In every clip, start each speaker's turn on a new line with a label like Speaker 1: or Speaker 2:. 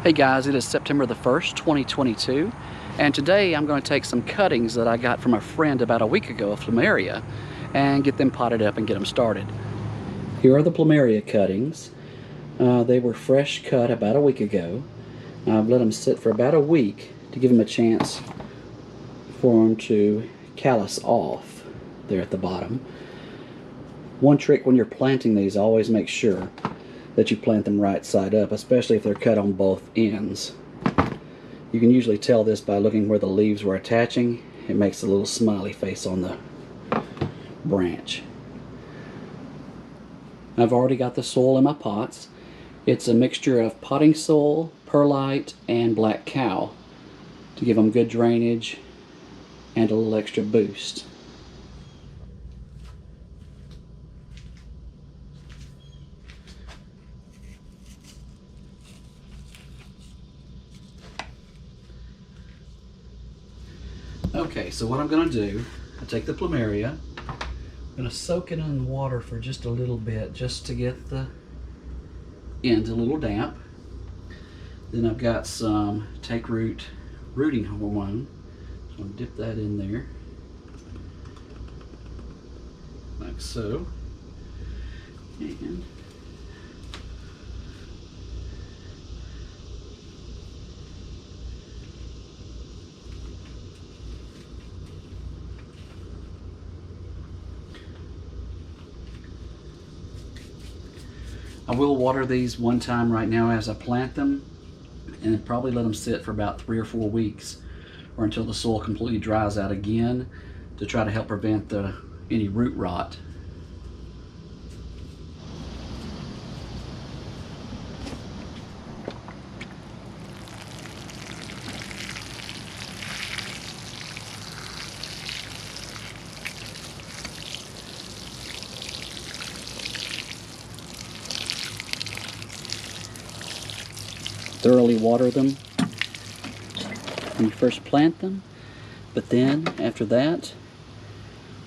Speaker 1: Hey guys, it is September the 1st, 2022, and today I'm going to take some cuttings that I got from a friend about a week ago of Plumeria and get them potted up and get them started. Here are the Plumeria cuttings. They were fresh cut about a week ago. I've let them sit for about a week to give them a chance for them to callus off there at the bottom. One trick when you're planting these, always make sure that you plant them right side up, especially if they're cut on both ends. You can usually tell this by looking where the leaves were attaching. It makes a little smiley face on the branch. I've already got the soil in my pots. It's a mixture of potting soil, perlite, and black cow to give them good drainage and a little extra boost. Okay, so what I'm going to do, I take the Plumeria, I'm going to soak it in water for just a little bit, just to get the ends a little damp. Then I've got some take root rooting hormone. So I'm going to dip that in there, like so. And I will water these one time right now as I plant them, and probably let them sit for about 3 or 4 weeks, or until the soil completely dries out again, to try to help prevent any root rot. Thoroughly water them when you first plant them, but then after that,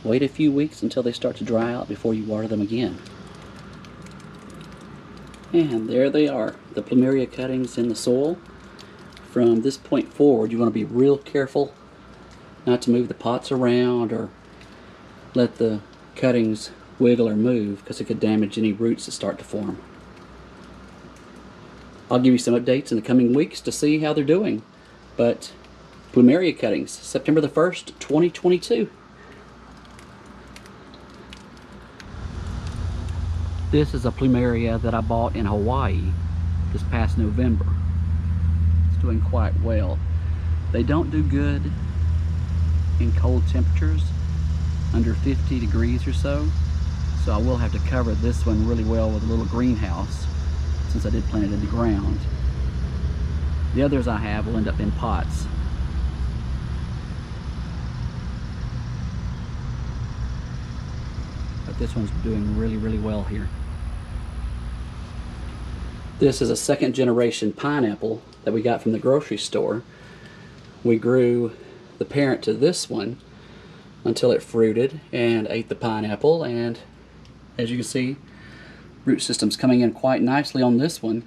Speaker 1: wait a few weeks until they start to dry out before you water them again. And there they are, the Plumeria cuttings in the soil. From this point forward, you want to be real careful not to move the pots around or let the cuttings wiggle or move, because it could damage any roots that start to form. I'll give you some updates in the coming weeks to see how they're doing. But Plumeria cuttings, September the 1st, 2022. This is a Plumeria that I bought in Hawaii this past November. It's doing quite well. They don't do good in cold temperatures, under 50 degrees or so. So I will have to cover this one really well with a little greenhouse, since I did plant it in the ground. The others I have will end up in pots. But this one's doing really well here. This is a second generation pineapple that we got from the grocery store. We grew the parent to this one until it fruited and ate the pineapple, and as you can see, root system's coming in quite nicely on this one.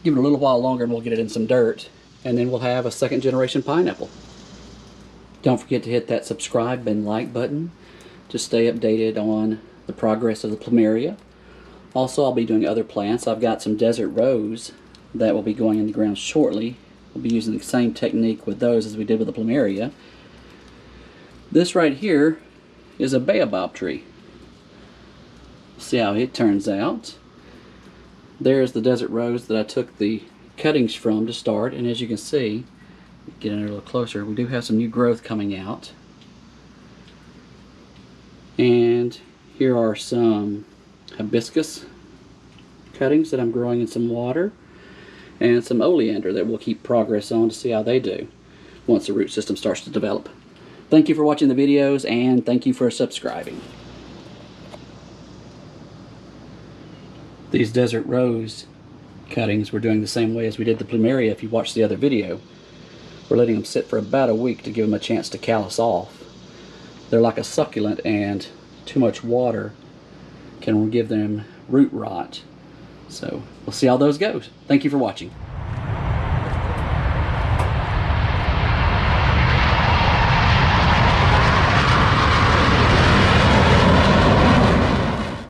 Speaker 1: Give it a little while longer and we'll get it in some dirt, and then we'll have a second generation pineapple. Don't forget to hit that subscribe and like button to stay updated on the progress of the Plumeria. Also, I'll be doing other plants. I've got some desert rose that will be going in the ground shortly. We'll be using the same technique with those as we did with the Plumeria. This right here is a baobab tree. See how it turns out. There's the desert rose that I took the cuttings from to start, and as you can see, get in there a little closer, we do have some new growth coming out. And here are some hibiscus cuttings that I'm growing in some water, and some oleander that we'll keep progress on to see how they do once the root system starts to develop. Thank you for watching the videos, and thank you for subscribing. These desert rose cuttings we're doing the same way as we did the Plumeria if you watched the other video. We're letting them sit for about a week to give them a chance to callus off. They're like a succulent, and too much water can give them root rot. So we'll see how those goes. Thank you for watching.